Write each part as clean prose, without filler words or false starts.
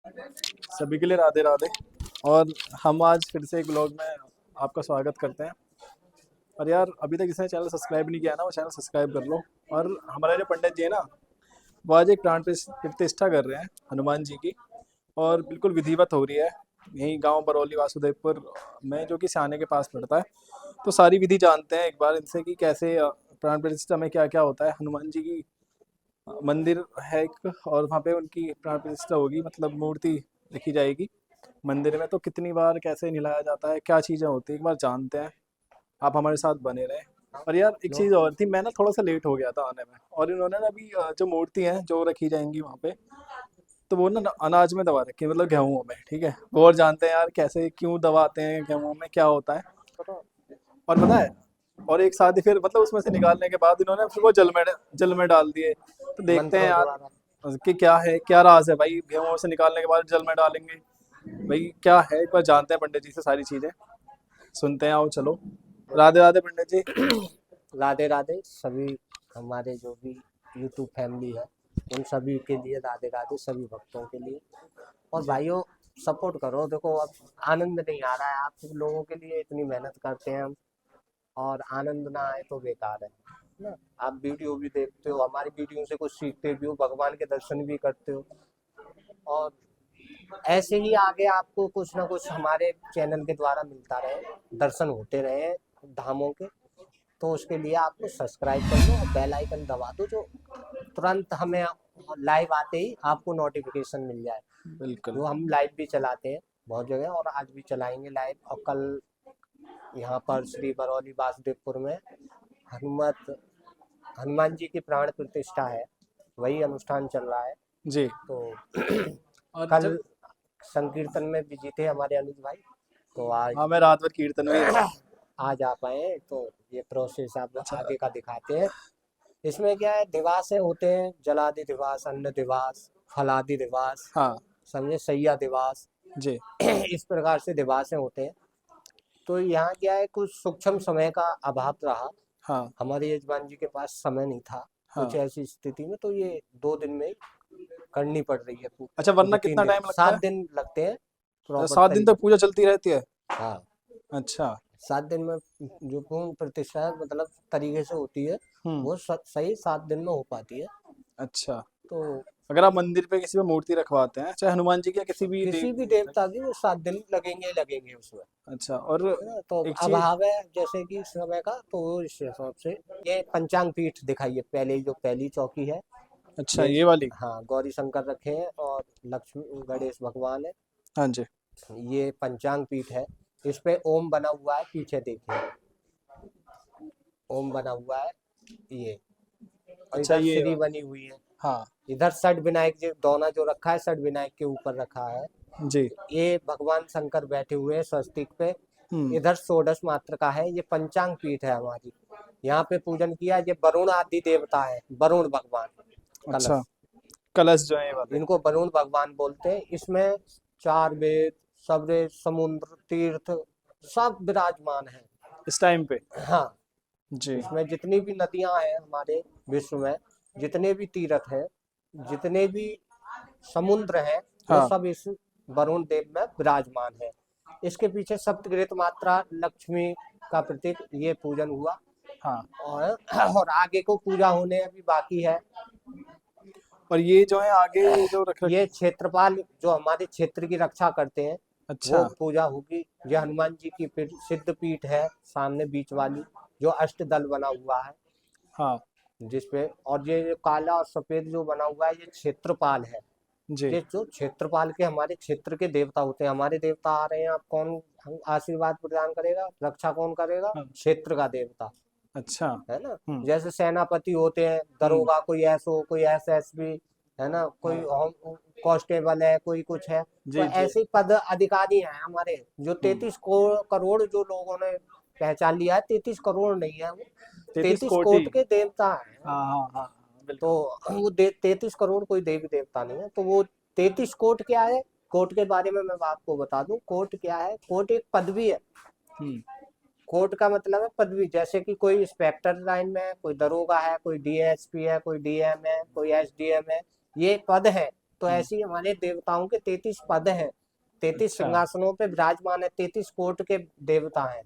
सभी के लिए राधे राधे। और हम आज फिर से एक ब्लॉग में आपका स्वागत करते हैं। और यार अभी तक जिसने चैनल सब्सक्राइब नहीं किया ना वो चैनल सब्सक्राइब कर लो। और हमारे जो पंडित जी है ना वो आज एक प्राण प्रतिष्ठा कर रहे हैं हनुमान जी की। और बिल्कुल विधिवत हो रही है यही गांव बरौली वासुदेवपुर में, जो कि सियाने के पास पड़ता है। तो सारी विधि जानते हैं एक बार इनसे कि कैसे प्राण प्रतिष्ठा में क्या क्या होता है। हनुमान जी की मंदिर है एक, और वहाँ पे उनकी प्राण प्रतिष्ठा होगी, मतलब मूर्ति रखी जाएगी मंदिर में। तो कितनी बार कैसे निलाया जाता है, क्या चीज़ें होती है, एक बार जानते हैं। आप हमारे साथ बने रहें। और यार एक चीज़ और थी, मैं ना थोड़ा सा लेट हो गया था आने में, और इन्होंने ना अभी जो मूर्ति है जो रखी जाएंगी वहाँ पे, तो वो ना अनाज में दबा रखी है, मतलब गेहूं में। ठीक है, वो और जानते हैं यार कैसे क्यों दबाते हैं गेहूं में, क्या होता है। और पता है, और एक साथ ही फिर मतलब उसमें से निकालने के बाद इन्होंने फिर वो जल में डाल दिए। तो देखते हैं मंत्रों द्वारा। यार कि क्या है, क्या राज है भाई, गेहूं से निकालने के बाद जल में डालेंगे। भाई क्या है, एक बार जानते हैं पंडित जी से सारी चीजें, सुनते हैं। आओ चलो। राधे राधे पंडित जी। राधे राधे सभी हमारे जो भी यूट्यूब फैमिली है उन सभी के लिए राधे राधे, सभी भक्तों के लिए। और जी भाइयों, सपोर्ट करो। देखो अब आनंद नहीं आ रहा है, आप लोगों के लिए इतनी मेहनत करते हैं हम, और आनंद ना आए तो बेकार है ना। आप वीडियो भी देखते हो, हमारी वीडियो से कुछ सीखते भी हो, भगवान के दर्शन भी करते हो, और ऐसे ही आगे आपको कुछ ना कुछ हमारे चैनल के द्वारा मिलता रहे, दर्शन होते रहे धामों के। तो उसके लिए आपको सब्सक्राइब कर लो और बेल आइकन दबा दो, जो तुरंत हमें लाइव आते ही आपको नोटिफिकेशन मिल जाए। बिल्कुल। जो हम लाइव भी चलाते हैं बहुत जगह, और आज भी चलाएंगे लाइव। और कल यहाँ पर श्री बरौली वासुदेवपुर में हनुमत हनुमान जी की प्राण प्रतिष्ठा है, वही अनुष्ठान चल रहा है। जी। तो और कल जब, संकीर्तन में बिजी थे हमारे अनुज भाई, तो आज हाँ मैं रात भर कीर्तन में ही रहा। आज आ पाए। तो ये प्रोसेस आप अच्छा। आगे का दिखाते हैं। इसमें क्या है, दिवास है होते हैं, जलादि दिवास, अन्न दिवास, फलादि दिवास, हाँ। समझे, सैया दिवास। जी। इस प्रकार से दिवासें होते हैं। तो यहाँ क्या है, कुछ सूक्ष्म समय का अभाव रहा। हाँ। हमारे यजमान जी के पास समय नहीं था कुछ हाँ। ऐसी स्थिति में, तो ये 2 दिन में ही करनी पड़ रही है। अच्छा, दो वरना तीन कितना दिन टाइम लगता 7 दिन लगते हैं है? प्रॉपर 7 दिन तरीके तक से। पूजा चलती रहती है? हाँ, अच्छा। 7 दिन में जो पूर्ण प्रतिष्ठा मतलब तरीके से होती है, हम्म। वो सही 7 दिन में हो पाती है। अच्छा। तो अगर आप मंदिर पे किसी पे मूर्ति रखवाते हैं, चाहे हनुमान जी की या किसी भी किसी भी देवी। देवता की वो 7 दिन लगेंगे ही लगेंगे उसमें, अच्छा। और है ना। तो एक चीज। अभाव है जैसे कि समय का, तो वो इस हिसाब से ये पंचांग पीठ दिखाइए। पहले जो पहली चौकी है, अच्छा, ये, ये वाली। हाँ, गौरी शंकर रखे हैं और लक्ष्मी गणेश भगवान है। हाँ जी। ये पंचांग पीठ है। इस पे ओम बना हुआ है, पीछे देखिए ओम बना हुआ है ये। और अच्छा, इधर ये श्री वाली। बनी हुई है। हाँ। इधर षड विनायक जी दोना जो रखा है, षड विनायक के ऊपर रखा है। जी। ये भगवान शंकर बैठे हुए हैं स्वस्तिक पे। हम्म। इधर षोडश मात्र का है। ये पंचांग पीठ है हमारी। यहाँ पे पूजन किया। ये वरुण आदि देवता है, वरुण भगवान, अच्छा, कलश। कलश जो है ये वाले। इनको वरुण भगवान बोलते हैं। इसमें 4 वेद, सबरे, समुद्र, तीर्थ सब विराजमान है। इस टाइम पे। हाँ, जी। इसमें जितनी भी नदियां हैं हमारे विश्व में, जितने भी तीर्थ हैं, जितने भी समुद्र हैं, वो हाँ। सब इस वरुण देव में विराजमान है। इसके पीछे सप्तकृत मात्रा लक्ष्मी का प्रतीक ये पूजन हुआ। हाँ। और आगे को पूजा होने अभी बाकी है। और ये जो है आगे ये जो रख ये रखी। क्षेत्रपाल जो हमारे क्षेत्र की रक्षा करते हैं, वो अच्छा। पूजा होगी। ये हनुमान जी की सिद्ध पीठ है सामने बीच वाली, जो अष्टदल बना हुआ है हाँ। जिसपे। और ये जो काला और सफेद जो बना हुआ है, ये क्षेत्रपाल है। जी। ये जो क्षेत्रपाल के हमारे क्षेत्र के देवता होते हैं। हमारे देवता आ रहे हैं, आप कौन आशीर्वाद प्रदान करेगा, रक्षा कौन करेगा? हाँ। क्षेत्र का देवता, अच्छा। है ना। हम्म। जैसे सेनापति होते हैं, हम्म। दरोगा, कोई एसओ, कोई एसएसबी, है ना, कोई हाँ। कांस्टेबल है, कोई कुछ है। तो जी जी। ऐसे पद अधिकारी हैं हमारे, जो हम्म। 33 करोड़ जो लोगों ने पहचान लिया है। 33 करोड़ नहीं है वो, 33 33 कोटि। कोट के देवता हैं। हाँ हाँ हाँ हाँ, तो बिल्कुल। वो 33 करोड़ कोई देवी देवता नहीं है। तो वो 33 कोट क्या है, कोट के बारे में मैं आपको बता दूं। कोट क्या है? कोट एक पदवी है। हम्म। कोट का मतलब है पदवी। जैसे कि कोई इंस्पेक्टर लाइन में, कोई दरोगा है, कोई डीएसपी है, कोई डीएम है, कोई एसडीएम है, ये पद है। तो ऐसे ही हमारे देवताओं के 33 पद हैं, 33 अच्छा सिंहासनों पे विराजमान है, 33 कोट के देवता हैं,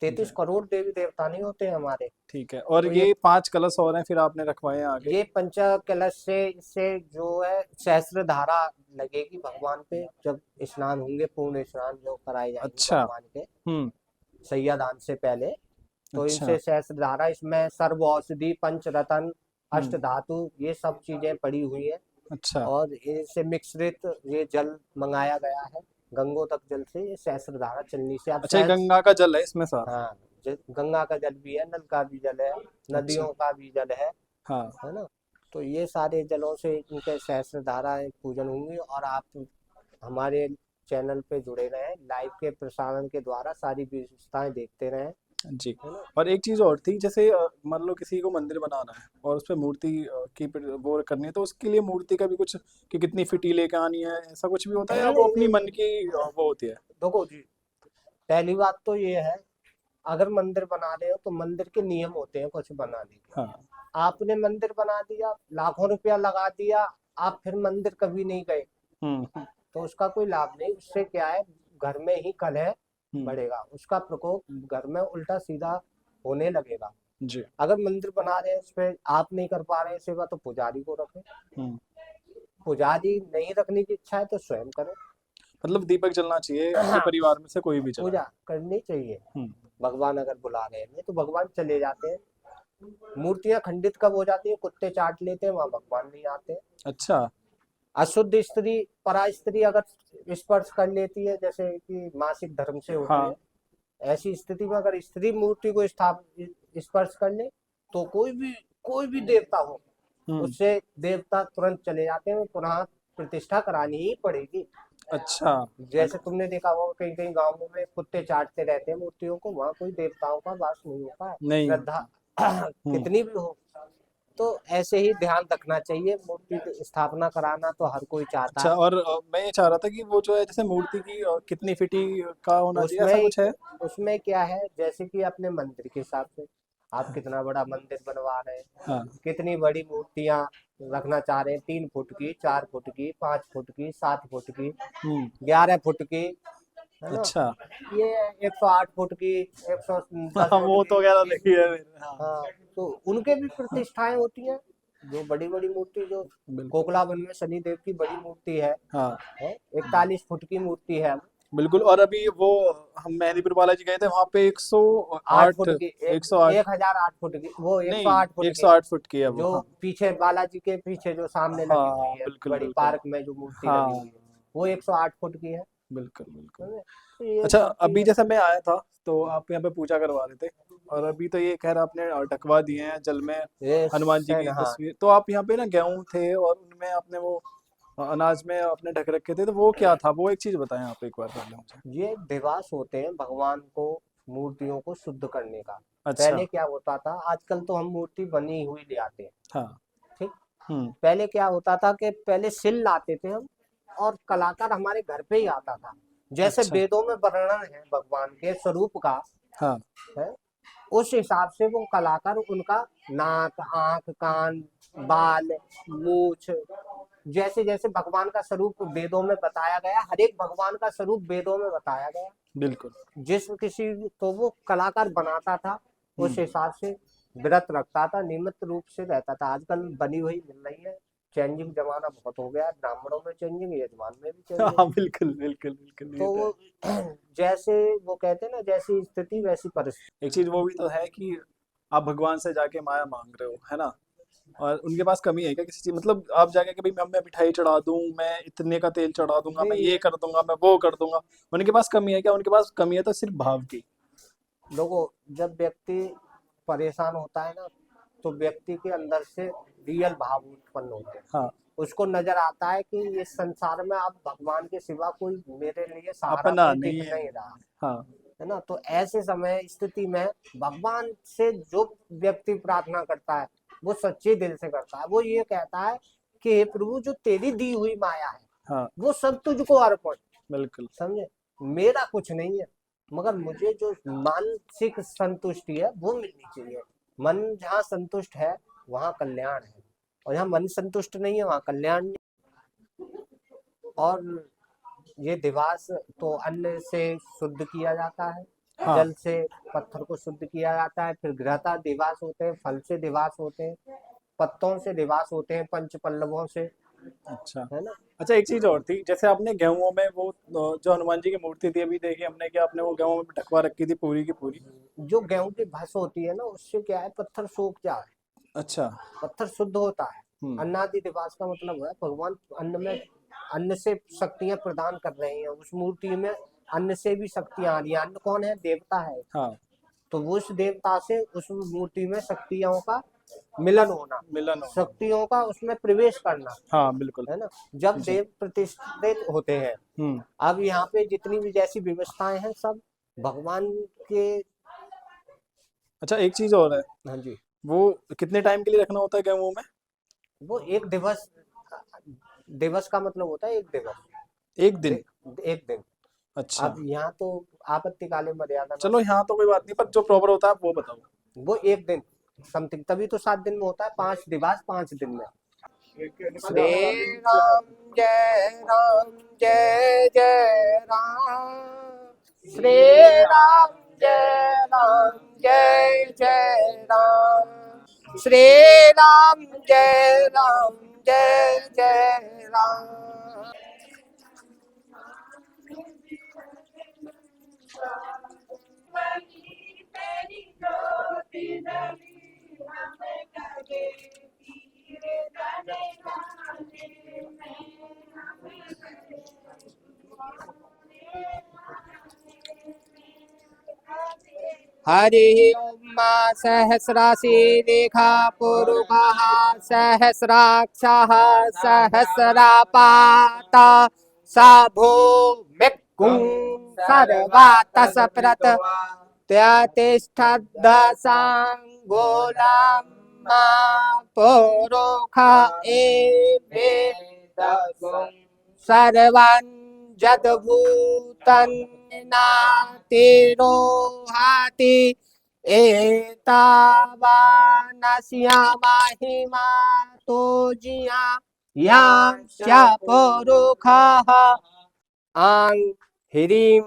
33 करोड़ देवी देवता नहीं होते हैं हमारे। ठीक है। और तो ये 5 कलश और हैं फिर आपने रखवाए हैं आगे। ये पंच कलश से इससे जो है सहस्त्र धारा लगेगी भगवान पे, जब स्नान होंगे, पूर्ण स्नान जो कराए जाएंगे अच्छा। भगवान के हम्म। सैयादान से पहले। तो अच्छा। इनसे सहस्त्र धारा, इसमें सर्व औषधि, पंच रतन, अष्ट हम्म। धातु, ये सब चीजें पड़ी हुई है। अच्छा। और इनसे मिश्रित ये जल मंगाया गया है, गंगो तक जल से ये सहस्त्र धारा चलनी से आप अच्छा, ये सहस्त्र। गंगा का जल है इसमें सारा। हाँ, गंगा का जल भी है, नल का भी जल है, अच्छा। नदियों का भी जल हाँ। है ना। तो ये सारे जलों से इनके सहस्त्र धारा पूजन होंगी। और आप हमारे चैनल पे जुड़े रहें, लाइव के प्रसारण के द्वारा सारी विशेषताएं देखते रहें, जी। है ना। और एक चीज और थी, जैसे मान लो किसी को मंदिर बनाना है और उस पे मूर्ति वो करनी है, तो उसके लिए मूर्ति का भी कुछ, कि कितनी फिटी लेके आनी है, ऐसा कुछ भी होता है या वो नहीं अपनी नहीं मन नहीं, की वो होती है। देखो जी, पहली बात तो ये है, अगर मंदिर बना रहे हो तो मंदिर के नियम होते हैं कुछ बनाने के। हाँ। आपने मंदिर बना दिया, लाखों रुपया लगा दिया, आप फिर मंदिर कभी नहीं गए, हम्म। तो उसका कोई लाभ नहीं। उससे क्या है, घर में ही कलह हम्म। बढ़ेगा, उसका प्रकोप घर में उल्टा सीधा होने लगेगा। जी। अगर मंदिर बना रहे हैं, उस पे आप नहीं कर पा रहे हैं सेवा, तो पुजारी को रखें। हम्म। पुजारी नहीं रखने की इच्छा है तो स्वयं करें। मतलब दीपक जलना चाहिए आपके परिवार में से कोई भी चलाए। पूजा करनी चाहिए। हम्म। भगवान अगर बुला रहे हैं तो भगवान चले जाते हैं। मूर्तियां खंडित कब हो जाती है, कुत्ते चाट लेते हैं, वहां भगवान नहीं आते। अच्छा। अशुद्ध स्त्री, परा स्त्री अगर स्पर्श कर लेती है, जैसे कि मासिक धर्म से होती है, हाँ। ऐसी स्थिति में अगर स्त्री मूर्ति को स्पर्श कर ले, तो कोई भी देवता हो, हम्म। उससे देवता तुरंत चले जाते हैं, पुनः प्रतिष्ठा करानी ही पड़ेगी। अच्छा। जैसे तुमने देखा होगा कई कई गांवों में कुत्ते चाटते रहते हैं मूर्तियों को, वहां कोई देवताओं का वास नहीं होता है, नहीं होता। श्रद्धा हम्म। कितनी भी हो। तो ऐसे ही ध्यान रखना चाहिए, मूर्ति की स्थापना कराना तो हर कोई चाहता अच्छा। है। और मैं ये चाह रहा था कि वो जो है, जैसे मूर्ति की कितनी फिटी का होना चाहिए, ऐसा उसमें कुछ है। उसमें क्या है, जैसे कि अपने मंदिर के हिसाब से, आप कितना बड़ा मंदिर बनवा रहे हैं, हाँ। कितनी बड़ी मूर्तियां रखना चाह रहे हैं, 3 फुट की, 4 फुट की, 5 फुट की, 7 फुट की, हम्म। 11 फुट की, है ना। अच्छा। ये 108 फुट की, 110 फुट वो की, तो कह रहा ये देखी है मेरे। हाँ। हाँ, तो उनके भी प्रतिष्ठाएं होती हैं। जो बड़ी बड़ी मूर्ति, जो बिल्कुल। कोकला वन में शनि देव की बड़ी मूर्ति हाँ। है 41 फुट की मूर्ति है। बिल्कुल। और अभी वो हम मेहंदीपुर बालाजी गए थे, वहां पे 8 फुट 108, की, 108, 1008 फुट की, वो एक सौ नहीं, आठ फुट की 108 फुट की है वो। जो हाँ। पीछे बालाजी के पीछे जो सामने लगी हुई हाँ है बिल्कुल बड़ी बिल्कुल। पार्क में, जो मूर्ति लगी हाँ हुई है, वो 108 फुट की है। बिल्कुल बिल्कुल। समझे? तो ये अच्छा, सब अभी चीजें, जैसे मैं आया था तो आप यहाँ पे पूजा करवा रहे थे, और अभी तो ये खैर आपने ढकवा दिए हैं जल में ये हनुमान जी की हाँ, तस्वीर। तो आप यहाँ पे ना गेहूं थे और उनमें आपने वो अनाज में आपने ढक रखे थे, तो वो क्या था, वो एक चीज बताएं आप एक बार पहले मुझे। ये दिवास होते हैं भगवान को, मूर्तियों को शुद्ध करने का। अच्छा। पहले क्या होता था, आजकल तो हम मूर्ति बनी हुई ले आते हैं, हाँ। ठीक। हम्म। पहले क्या होता था कि पहले सिल लाते थे हम, और कलाकार हमारे घर पे ही आता था। जैसे अच्छा। वेदों में वर्णन है भगवान के स्वरूप का, हाँ। है, उस हिसाब से वो कलाकार उनका नाक, आंख, कान, बाल, मूछ, जैसे जैसे भगवान का स्वरूप वेदों में बताया गया, हर एक भगवान का स्वरूप वेदों में बताया गया। बिल्कुल। जिस किसी तो वो कलाकार बनाता था, उस हम्म। हिसाब से व्रत रखता था, नियमित रूप से रहता था। आजकल बनी हुई मिल रही है, चेंजिंग जमाना बहुत हो गया, ब्राह्मणों में चेंजिंग, यजमान में भी चेंजिंग। हाँ बिल्कुल बिल्कुल बिल्कुल, ये तो तो है। वो जैसे वो कहते हैं ना, जैसी स्थिति वैसी परिस्थिति। एक चीज वो भी तो है कि आप भगवान से जाके माया मांग रहे हो, है ना। और उनके पास कमी है क्या किसी चीज, मतलब आप जाके कि भाई मैं मिठाई चढ़ा दूं, मैं इतने का तेल चढ़ा दूंगा, मैं नहीं, ये कर दूंगा, मैं वो कर दूंगा। उनके पास कमी है क्या, उनके पास कमी है तो सिर्फ भाव की। देखो, जब व्यक्ति परेशान होता है ना, तो व्यक्ति के अंदर से रियल भाव उत्पन्न होते हैं। हाँ। उसको नजर आता है कि इस संसार में अब भगवान के सिवा कोई मेरे लिए सहारा अपना कोई नहीं दिख है। नहीं रहा, हाँ। है ना। तो ऐसे समय स्थिति में भगवान से जो व्यक्ति प्रार्थना करता है, वो सच्चे दिल से करता है। वो ये कहता है कि हे प्रभु, जो तेरी दी हुई माया है, हाँ वो सब तुझको अर्पण। बिल्कुल। समझे, मेरा कुछ नहीं है, मगर मुझे जो मानसिक संतुष्टि है वो मिलनी चाहिए। मन जहाँ संतुष्ट है, वहाँ कल्याण है, और जहाँ मन संतुष्ट नहीं है, वहाँ कल्याण नहीं। और ये दिवास तो अन्न से शुद्ध किया जाता है, हाँ। जल से पत्थर को शुद्ध किया जाता है, फिर घृता दिवास होते हैं, फल से दिवास होते हैं, पत्तों से दिवास होते हैं, पंच पल्लवों से, अच्छा। है ना। अच्छा, एक चीज और थी, जैसे आपने गेहूं में वो जो हनुमान जी की मूर्ति थी अभी देखी हमने, कि आपने वो गेहूं में ढकवा रखी थी पूरी की पूरी। जो गेहूं की भस होती है ना, उससे क्या है, पत्थर सूख जाए, अच्छा। पत्थर शुद्ध होता है। हम्म। अन्नादि दिवास का मतलब है भगवान अन्न में, अन्न से शक्तियां प्रदान कर रहे हैं, उस मूर्ति में अन्न से भी शक्तियां आ रही है। अन्न कौन है, देवता है। हाँ। तो वो उस देवता से उस मूर्ति में शक्तियों का मिलन होना, मिलन होना। शक्तियों का उसमें प्रवेश करना, हाँ बिल्कुल। है ना। जब जी। देव प्रतिष्ठित होते हैं, हम्म। अब यहाँ पे जितनी भी जैसी व्यवस्थाएं हैं सब भगवान के। अच्छा, एक चीज और है, हाँ जी। वो कितने टाइम के लिए रखना होता है गेहूं में? वो एक दिवस, दिवस का मतलब होता है एक दिवस, एक दिन? एक दिन। अच्छा। अब यहाँ तो आपत्तिकालीन मर्यादा ना, चलो यहाँ तो कोई बात नहीं, पर जो प्रॉपर होता है आप वो बताओ। वो एक दिन समथिंग, तभी तो 7 दिन में होता है, 5 दिवस 5 दिन में। श्री राम जय जय राम, श्री राम जय जय राम, श्री राम जय राम। हरि उमा सहस्राशी रेखा पुरुषः सहस्राक्षः सहस्रापात स भूमिकुं सर्वातस प्रत त्यतिष्ठदशाङ्गुलं मा पुरुष एवेदगुं सर्वं यद्भूतं नातिरोहाति एतावानस्यामहिमा तो जिया यां च पुरुषः आं ह्रीं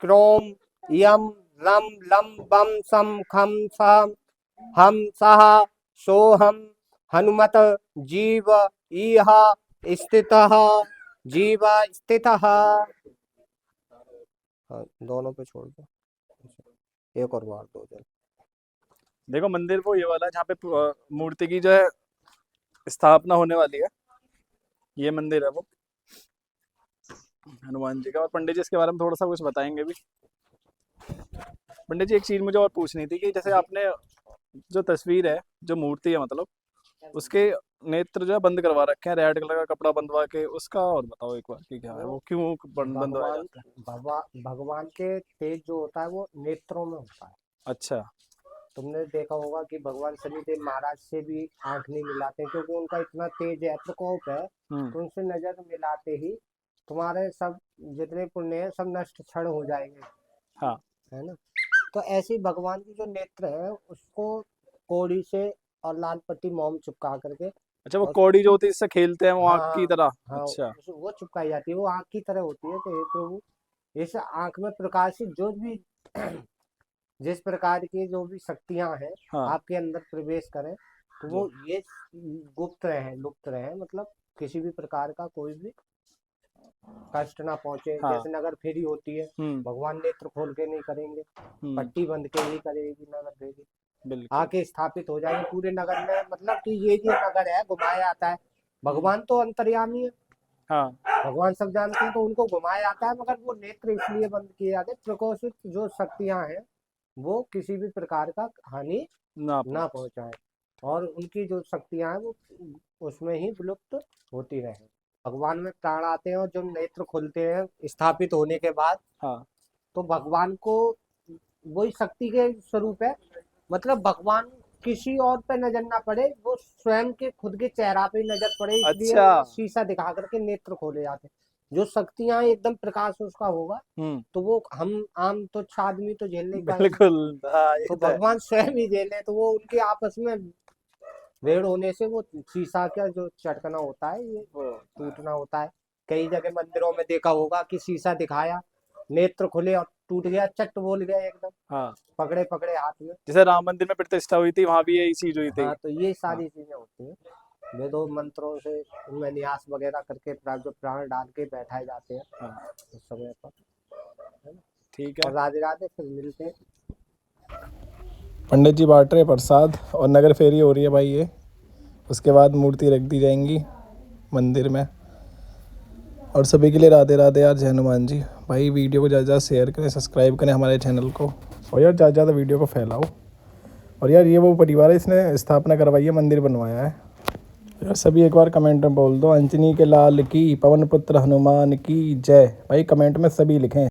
क्रों यं रं लं बं सं खं सं हम सः सोहम हनुमत जीव इह स्थितः जीव स्थितः। हाँ, दोनों पे छोड़ दो, एक और बार दो जन। देखो मंदिर वो ये वाला है जहाँ पे मूर्ति की जो है स्थापना होने वाली है, ये मंदिर है वो हनुमान जी का। और पंडित जी इसके बारे में थोड़ा सा कुछ बताएंगे भी। पंडित जी, एक चीज मुझे और पूछनी थी, कि जैसे जी। आपने जो तस्वीर है, जो मूर्ति है मतलब, उसके नेत्र जो है बंद करवा रखे हैं रेड कलर का कपड़ा बंधवा के, उसका और बताओ एक बार कि क्या है वो वो, क्यों बंधवाए भगवान, जाते हैं? भगवान के तेज जो होता है वो नेत्रों में होता है। अच्छा। तुमने देखा होगा कि भगवान शनिदेव महाराज से भी आंख नहीं मिलाते, क्योंकि उनका इतना तेज है, प्रकोप है, हम्म। तो उनसे नजर मिलाते ही तुम्हारे सब जितने पुण्य है सब नष्ट क्षण हो जाएंगे, हाँ। है ना। तो ऐसे ही भगवान की जो नेत्र है उसको कोड़ी से और लाल पट्टी मोम चिपका करके, अच्छा, वो और कौड़ी जो होती है इससे खेलते हैं वो आँख की हाँ तरह? हाँ अच्छा। वो चिपकाई जाती है, वो आँख की तरह होती है। तो हे प्रभु, इस आँख में प्रकाशित जो भी जिस प्रकार की जो भी शक्तियां हैं हाँ। आपके अंदर प्रवेश करें, तो जी। वो ये गुप्त रहे, लुप्त रहे, मतलब किसी भी प्रकार का कोई भी कष्ट ना पहुंचे। हाँ। जैसे नगर फेरी होती है, हम्म। भगवान नेत्र खोल के नहीं करेंगे, हम्म। पट्टी बंद के ही करेगी नगर फेरी, बिल्कुल। आके स्थापित हो जाएंगे पूरे नगर में। मतलब कि ये जो नगर है घुमाया आता है, भगवान तो अंतर्यामी है, हाँ। भगवान सब जानते हैं, तो उनको घुमाया आता है, मगर वो नेत्र इसलिए बंद किए जाते हैं, प्रकोशित जो शक्तियां हैं वो किसी भी प्रकार का हानि ना ना पहुंच। पहुंचाए, और उनकी जो शक्तियां हैं वो उसमें ही विलुप्त होती रहे। भगवान में प्राण आते हैं और जो नेत्र खुलते हैं स्थापित होने के बाद, हाँ। तो भगवान को वही शक्ति के स्वरूप है। मतलब भगवान किसी और पे नजर ना पड़े, वो स्वयं के खुद के चेहरा पे ही नजर पड़े, इसलिए अच्छा। वो शीशा दिखा करके नेत्र खोले जाते हैं। जो शक्तियां एकदम प्रकाश उसका होगा, हम्म। तो वो हम आम तुच्छ आदमी तो झेल नहीं पाएंगे, बिल्कुल। हाँ, ये तो तो है। भगवान स्वयं ही झेले, तो वो उनके आपस में रेड होने से वो शीशा का जो चटकना होता है ये टूटना होता है। कई जगह मंदिरों में देखा होगा कि शीशा दिखाया, नेत्र खुले और टूट गया, चट बोल गया एकदम, हाँ, पकड़े पकड़े हाथ में। जैसे राम मंदिर में प्रतिष्ठा हुई थी, वहां भी यही चीज हुई थी। हाँ, तो ये हाँ, सारी चीजें होती हैं। वेदों मंत्रों से उनमें न्यास वगैरह करके जो प्राण डाल के बैठाए जाते हैं हाँ, उस समय पर, है ना। ठीक और है। राधे राधे, फिर मिलते हैं। पंडित जी बांट रहे प्रसाद और नगर फेरी हो रही है भाई ये। उसके बाद मूर्ति रख दी जाएंगी मंदिर में। और सभी के लिए राधे राधे यार, जय हनुमान जी। भाई वीडियो को ज़्यादा ज़्यादा शेयर करें, सब्सक्राइब करें हमारे चैनल को, और यार ज़्यादा ज़्यादा वीडियो को फैलाओ। और यार ये वो परिवार है, इसने स्थापना करवाई है, मंदिर बनवाया है यार। सभी एक बार कमेंट में बोल दो, अंजनी के लाल की, पवन पुत्र हनुमान की जय। भाई कमेंट में सभी लिखें।